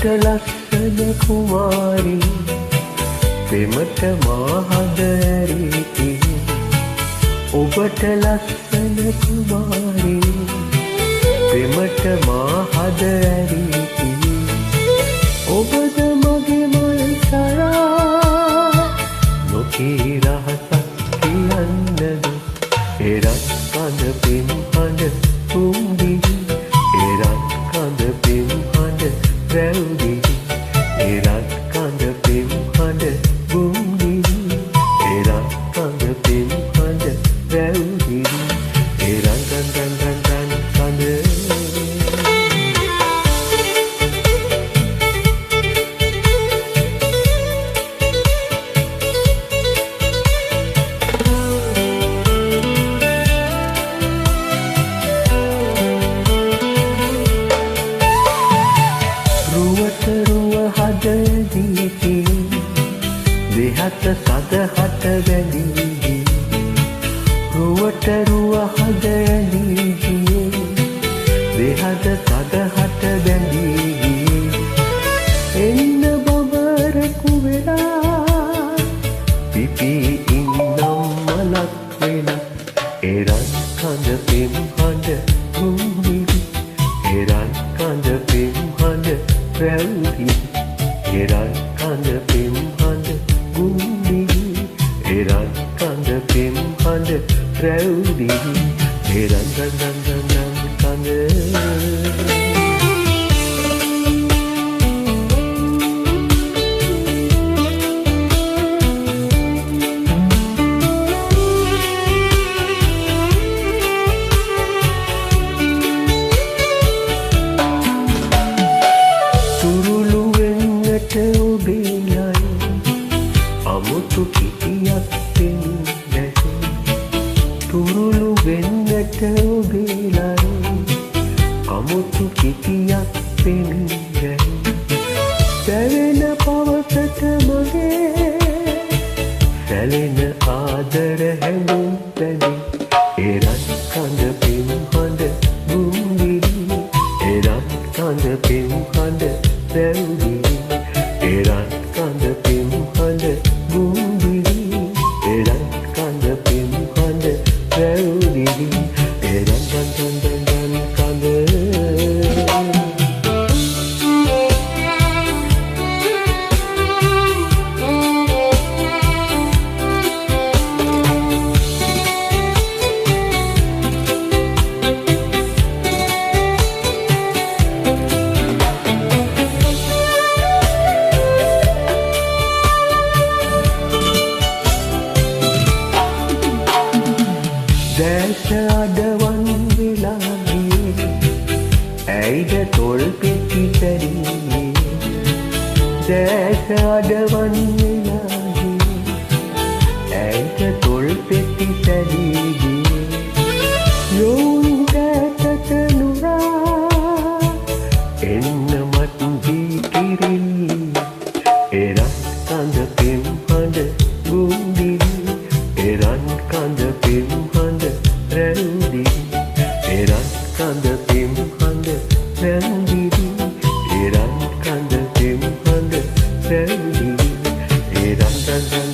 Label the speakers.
Speaker 1: ඔබට ලස්සන කුමාරී පෙමට මාහද ඇරීති ඔබට ලස්සන කුමාරී පෙමට මාහද ඇරීති ඔබද මගේ මල් සරා නොකී රහසක් කියන්නද එරත් කඳ පෙම් හඬ තුම්දිවි එරත් කඳ පෙම් හඬ රැව්දිවි එරත් කඳ පෙම් හඬ බුම්දිවි එරත් කඳ පෙම් හඬ රැව්දිවි එරන් රන් රන් රන් රන් කඳ දෙහත සදහට බැඳී රුවට රුව හද ඇලී දෙහත සදහට බැඳී එන්න බබරකු වෙලා පිපි ඉන්නම් මලක් වෙලා එරන් කඳ පෙම් හඬ ගුම්දිවි එරන් කඳ පෙම් හඬ රැව්දිවි එරන් කඳ පෙම් හඬ ගුම්දිවි එරන් කඳ පෙම් හඬ රැව්දිවි එරන් රන් රන් රන් රන් කඳ අමුතු කිටියක් පෙන්නේ තුරුළු වෙන්නට ඔබේලයි අමුතු කිටියක් පෙන්නේ දැවෙන පවසට මගේ සැලෙන ආදර හැඟුම් පැනි එරන් කඳ පෙම් හඬ ගුම්දිවි එරන් කඳ පෙම් හඬ රැව්දිවි එරන් කඳ පෙම් හඬ ගුම්දිවි එරන් කඳ පෙම් හඬ රැව්දිවි එරන් රන් රන් රන් රන් කඳ දැස අඩවන් වෙලා ගියේ ඇයිද තොල් පෙති පැරියේ දැස අඩවන් වෙලා ගියේ ඇයිද තොල් පෙති පැරියේ යෝන් දැසට නුරා එන්න මත් දී කිරිලි එරන් කඳ පෙම් හඬ ගුම්දිවි එරන් කඳ පෙම් හඬ රැව්දිවි එරන් කඳ පෙම් හඬ රැව්දිවි එරන් කඳ පෙම් හඬ රැව්දිවි එරන් රන් රන්